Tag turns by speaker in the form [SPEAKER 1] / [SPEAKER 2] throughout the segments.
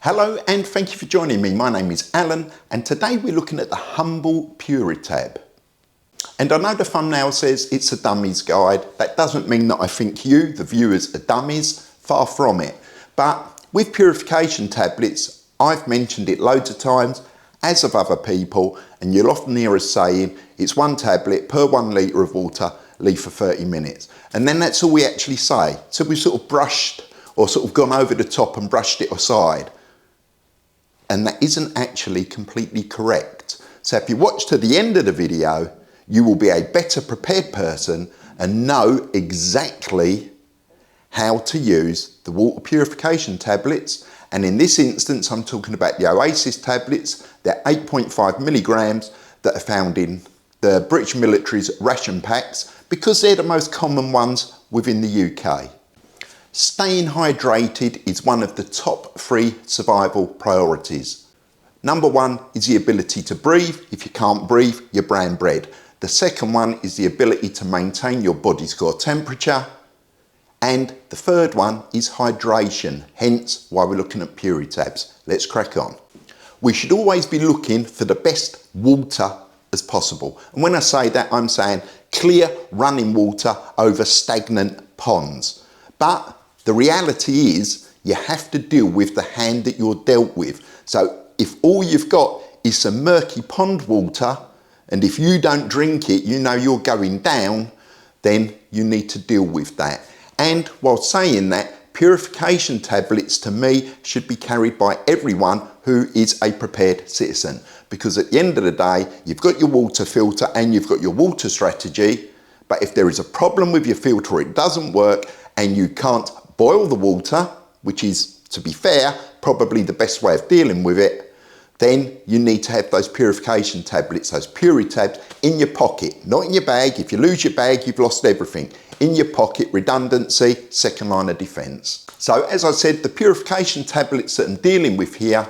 [SPEAKER 1] Hello and thank you for joining me. My name is Alan and today we're looking at the humble Puri tab. And I know the thumbnail says it's a dummies guide. That doesn't mean that I think you, the viewers, are dummies. Far from it. But with purification tablets, I've mentioned it loads of times, as have other people, and you'll often hear us saying it's one tablet per 1 litre of water, leave for 30 minutes. And then that's all we actually say. So we've sort of brushed or sort of gone over the top and brushed it aside. And that isn't actually completely correct. So if you watch to the end of the video, you will be a better prepared person and know exactly how to use the water purification tablets. And in this instance, I'm talking about the Oasis tablets. They're 8.5 milligrams that are found in the British military's ration packs because they're the most common ones within the UK. Staying hydrated is one of the top 3 survival priorities. Number 1 is the ability to breathe. If you can't breathe, you're brown bread. The second one is the ability to maintain your body's core temperature. And the third one is hydration, hence why we're looking at Puri tabs. Let's crack on. We should always be looking for the best water as possible. And when I say that, I'm saying clear running water over stagnant ponds. But the reality is you have to deal with the hand that you're dealt with. So if all you've got is some murky pond water, and if you don't drink it, you know you're going down, then you need to deal with that. And while saying that, purification tablets to me should be carried by everyone who is a prepared citizen. Because at the end of the day, you've got your water filter and you've got your water strategy. But if there is a problem with your filter, or it doesn't work and you can't boil the water, which is, to be fair, probably the best way of dealing with it, then you need to have those purification tablets, those Puri tabs, in your pocket, not in your bag. If you lose your bag, you've lost everything. In your pocket, redundancy, second line of defence. So as I said, the purification tablets that I'm dealing with here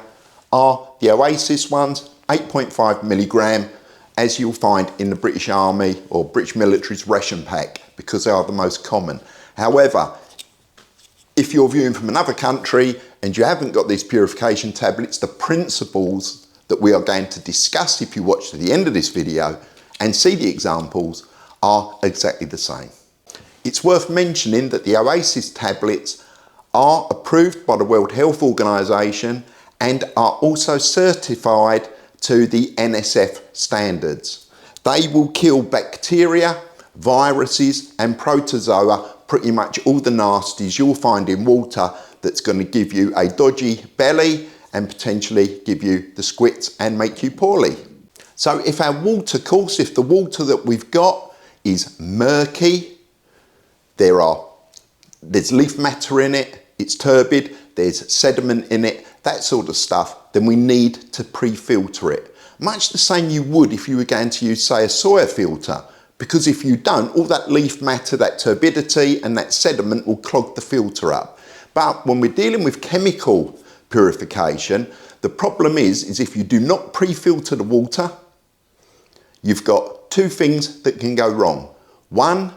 [SPEAKER 1] are the Oasis ones, 8.5 milligram, as you'll find in the British Army or British military's ration pack, because they are the most common. However, if you're viewing from another country and you haven't got these purification tablets, the principles that we are going to discuss if you watch to the end of this video and see the examples are exactly the same. It's worth mentioning that the Oasis tablets are approved by the World Health Organization and are also certified to the NSF standards. They will kill bacteria, viruses and protozoa, pretty much all the nasties you'll find in water that's going to give you a dodgy belly and potentially give you the squits and make you poorly. So if our water course, if the water that we've got is murky, there's leaf matter in it, it's turbid, there's sediment in it, that sort of stuff, then we need to pre-filter it. Much the same you would if you were going to use, say, a soya filter. Because if you don't, all that leaf matter, that turbidity and that sediment will clog the filter up. But when we're dealing with chemical purification, the problem is if you do not pre-filter the water, you've got 2 things that can go wrong. One,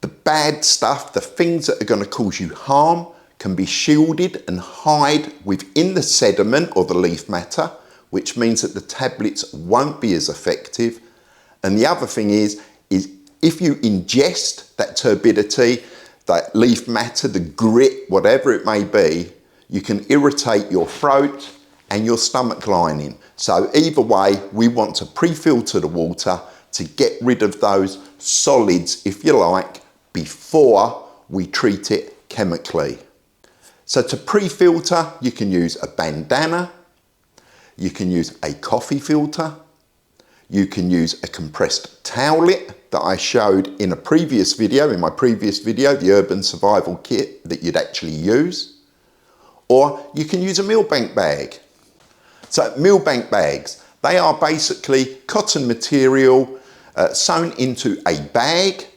[SPEAKER 1] the bad stuff, the things that are going to cause you harm, can be shielded and hide within the sediment or the leaf matter, which means that the tablets won't be as effective. And the other thing is if you ingest that turbidity, that leaf matter, the grit, whatever it may be, you can irritate your throat and your stomach lining. So either way, we want to pre-filter the water to get rid of those solids, if you like, before we treat it chemically. So to pre-filter, you can use a bandana, you can use a coffee filter, you can use a compressed towelette that I showed in a previous video, the urban survival kit that you'd actually use, or you can use a meal bank bag. So meal bank bags, they are basically cotton material sewn into a bag,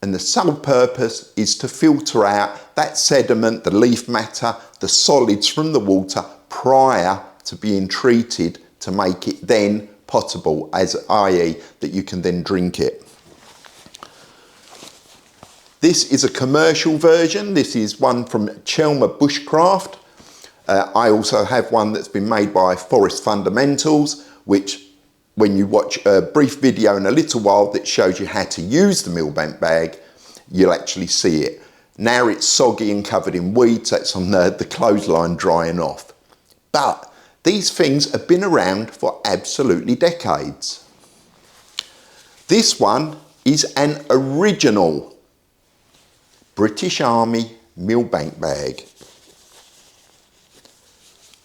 [SPEAKER 1] and the sole purpose is to filter out that sediment, the leaf matter, the solids from the water prior to being treated to make it then potable, i.e. that you can then drink it. This is a commercial version. This is one from Chelmer Bushcraft. I also have one that's been made by Forest Fundamentals, which when you watch a brief video in a little while that shows you how to use the millbank bag, you'll actually see it. Now it's soggy and covered in weeds, that's on the clothesline drying off. But these things have been around for absolutely decades. This one is an original British Army millbank bag.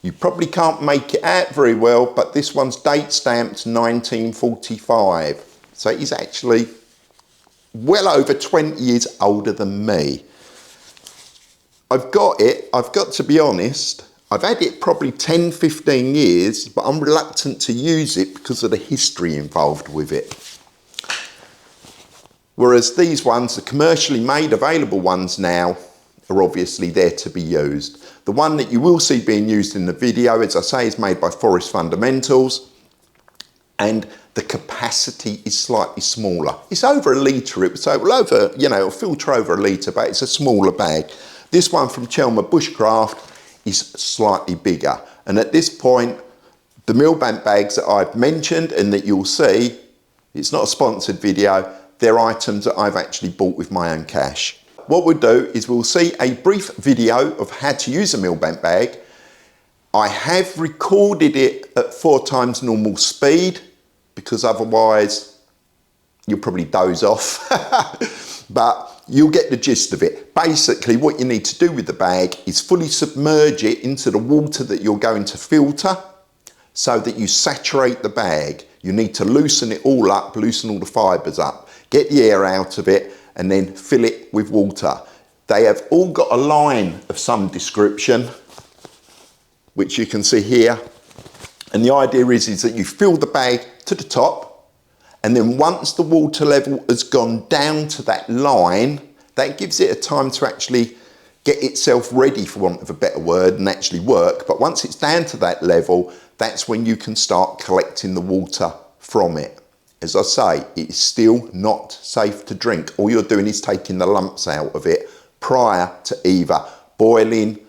[SPEAKER 1] You probably can't make it out very well, but this one's date stamped 1945. So it is actually well over 20 years older than me. I've got to be honest, I've had it probably 10, 15 years, but I'm reluctant to use it because of the history involved with it. Whereas these ones, the commercially made available ones now, are obviously there to be used. The one that you will see being used in the video, as I say, is made by Forest Fundamentals, and the capacity is slightly smaller. It's over a litre, it'll filter over a litre, but it's a smaller bag. This one from Chelmer Bushcraft is slightly bigger. And at this point, the millbank bags that I've mentioned and that you'll see, it's not a sponsored video, they're items that I've actually bought with my own cash. What we'll do is we'll see a brief video of how to use a millbank bag. I have recorded it at 4 times normal speed because otherwise you'll probably doze off, but you'll get the gist of it. Basically, what you need to do with the bag is fully submerge it into the water that you're going to filter so that you saturate the bag. You need to loosen it all up, loosen all the fibres up, get the air out of it, and then fill it with water. They have all got a line of some description, which you can see here. And the idea is that you fill the bag to the top, and then once the water level has gone down to that line, that gives it a time to actually get itself ready, for want of a better word, and actually work. But once it's down to that level, that's when you can start collecting the water from it. As I say, it is still not safe to drink. All you're doing is taking the lumps out of it prior to either boiling,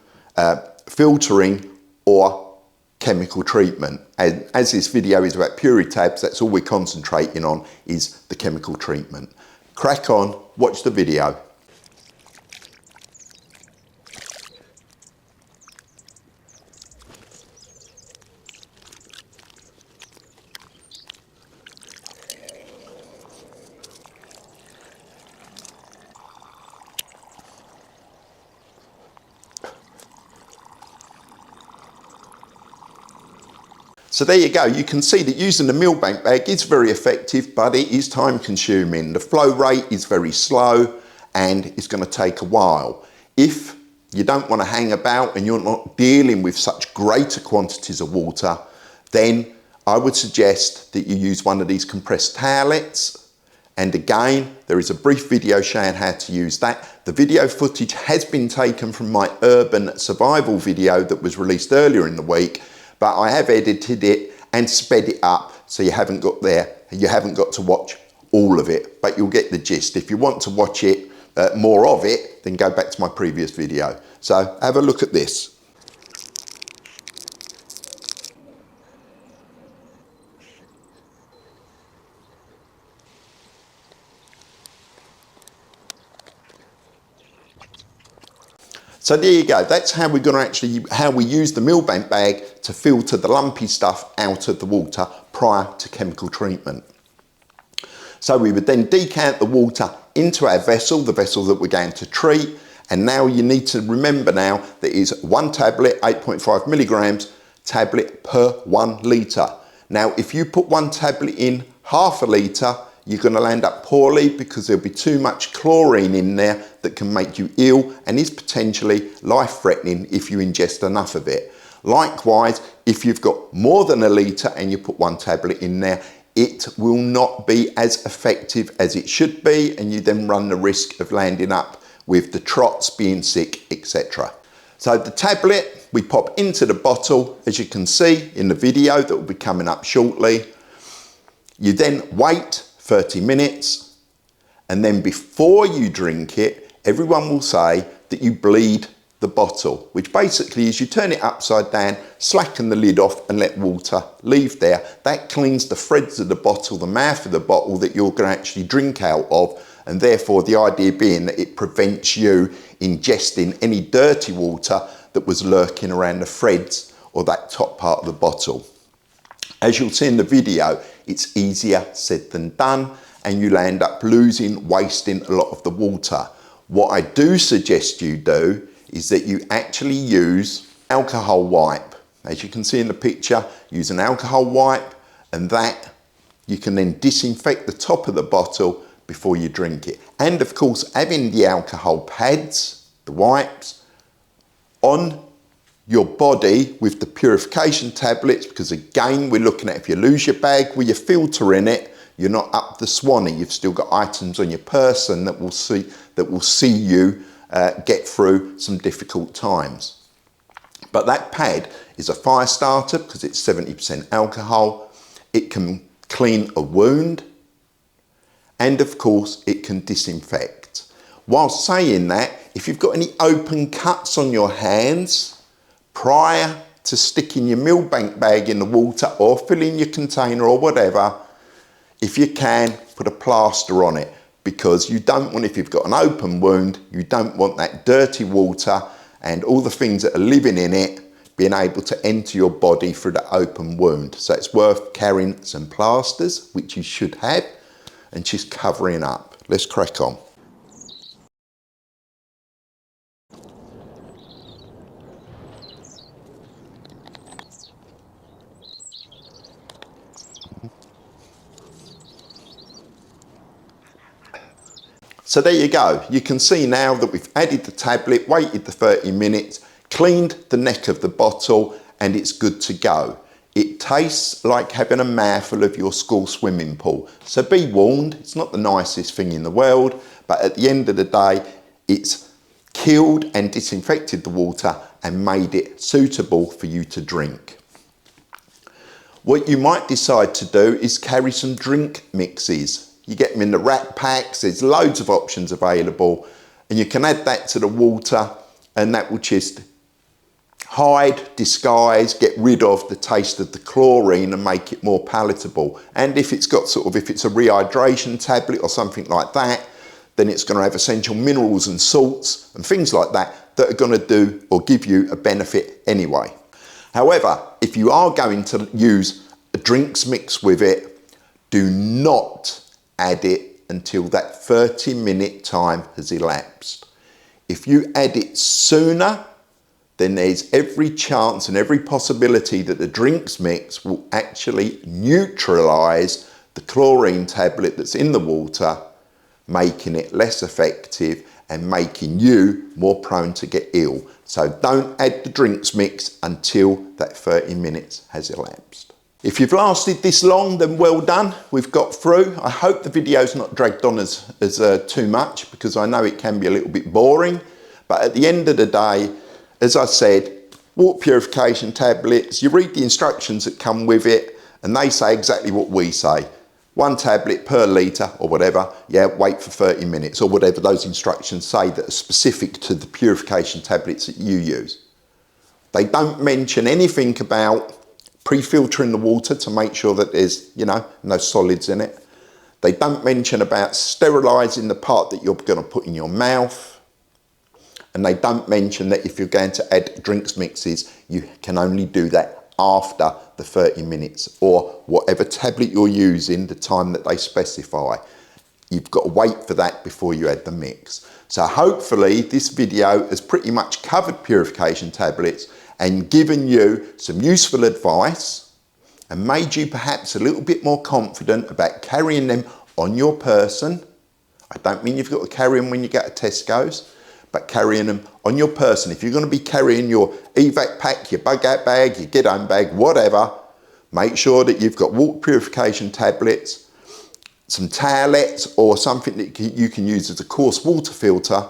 [SPEAKER 1] filtering, or chemical treatment. And as this video is about Puri tabs, that's all we're concentrating on, is the chemical treatment. Crack on, watch the video. So there you go, you can see that using the millbank bag is very effective, but it is time consuming. The flow rate is very slow and it's going to take a while. If you don't want to hang about and you're not dealing with such greater quantities of water, then I would suggest that you use one of these compressed towelettes. And again, there is a brief video showing how to use that. The video footage has been taken from my urban survival video that was released earlier in the week, but I have edited it and sped it up so you haven't got to watch all of it, but you'll get the gist. If you want to watch it, more of it, then go back to my previous video. So have a look at this. So there you go, that's how we're going to how we use the millbank bag to filter the lumpy stuff out of the water prior to chemical treatment. So we would then decant the water into our vessel, the vessel that we're going to treat, and now you need to remember now that is 1 tablet, 8.5 milligrams tablet per 1 litre. Now if you put 1 tablet in half a litre, you're going to land up poorly because there'll be too much chlorine in there that can make you ill and is potentially life-threatening if you ingest enough of it. Likewise, if you've got more than a litre and you put 1 tablet in there, it will not be as effective as it should be, and you then run the risk of landing up with the trots, being sick, etc. So the tablet we pop into the bottle, as you can see in the video that will be coming up shortly. You then wait 30 minutes, and then before you drink it, everyone will say that you bleed the bottle, which basically is you turn it upside down, slacken the lid off and let water leave there. That cleans the threads of the bottle, the mouth of the bottle that you're going to actually drink out of, and therefore the idea being that it prevents you ingesting any dirty water that was lurking around the threads or that top part of the bottle. As you'll see in the video, it's easier said than done, and you'll end up wasting a lot of the water. What I do suggest you do is that you actually use alcohol wipe. As you can see in the picture, use an alcohol wipe, and that you can then disinfect the top of the bottle before you drink it. And of course, having the alcohol pads, the wipes, on your body with the purification tablets, because again, we're looking at if you lose your bag with your filter in it, you're not up the Swanee. You've still got items on your person that will see you get through some difficult times. But that pad is a fire starter because it's 70% alcohol. It can clean a wound, and of course it can disinfect. While saying that, if you've got any open cuts on your hands prior to sticking your Millbank bag in the water or filling your container or whatever, if you can, put a plaster on it, because you don't want, if you've got an open wound, you don't want that dirty water and all the things that are living in it being able to enter your body through the open wound. So it's worth carrying some plasters, which you should have, and just covering up. Let's crack on. So there you go. You can see now that we've added the tablet, waited the 30 minutes, cleaned the neck of the bottle, and it's good to go. It tastes like having a mouthful of your school swimming pool. So be warned, it's not the nicest thing in the world, but at the end of the day, it's killed and disinfected the water and made it suitable for you to drink. What you might decide to do is carry some drink mixes. You get them in the wrap packs, there's loads of options available, and you can add that to the water, and that will just hide, disguise, get rid of the taste of the chlorine and make it more palatable. And if it's got if it's a rehydration tablet or something like that, then it's going to have essential minerals and salts and things like that that are going to do or give you a benefit anyway. However, if you are going to use a drinks mix with it, do not add it until that 30-minute time has elapsed. If you add it sooner, then there's every chance and every possibility that the drinks mix will actually neutralise the chlorine tablet that's in the water, making it less effective and making you more prone to get ill. So don't add the drinks mix until that 30 minutes has elapsed. If you've lasted this long, then well done. We've got through. I hope the video's not dragged on as too much, because I know it can be a little bit boring. But at the end of the day, as I said, water purification tablets, you read the instructions that come with it, and they say exactly what we say. 1 tablet per litre or whatever, yeah, wait for 30 minutes or whatever those instructions say that are specific to the purification tablets that you use. They don't mention anything about pre-filtering the water to make sure that there's, no solids in it. They don't mention about sterilising the part that you're going to put in your mouth. And they don't mention that if you're going to add drinks mixes, you can only do that after the 30 minutes or whatever tablet you're using, the time that they specify. You've got to wait for that before you add the mix. So hopefully this video has pretty much covered purification tablets and given you some useful advice and made you perhaps a little bit more confident about carrying them on your person. I don't mean you've got to carry them when you get to Tesco's, but carrying them on your person. If you're going to be carrying your evac pack, your bug out bag, your get home bag, whatever, make sure that you've got water purification tablets, some towelettes or something that you can use as a coarse water filter,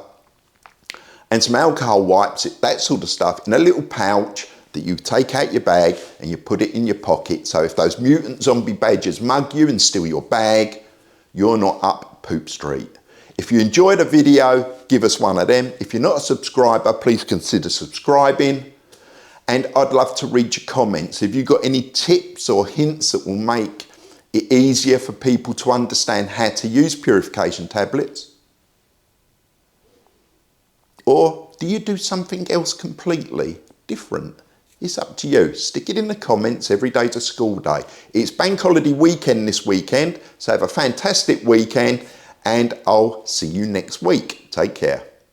[SPEAKER 1] and some alcohol wipes, that sort of stuff, in a little pouch that you take out your bag and you put it in your pocket. So if those mutant zombie badgers mug you and steal your bag, you're not up Poop Street. If you enjoyed a video, give us one of them. If you're not a subscriber, please consider subscribing. And I'd love to read your comments. If you've got any tips or hints that will make it easier for people to understand how to use purification tablets. Or do you do something else completely different? It's up to you. Stick it in the comments. Every day's a school day. It's bank holiday weekend this weekend, so have a fantastic weekend and I'll see you next week. Take care.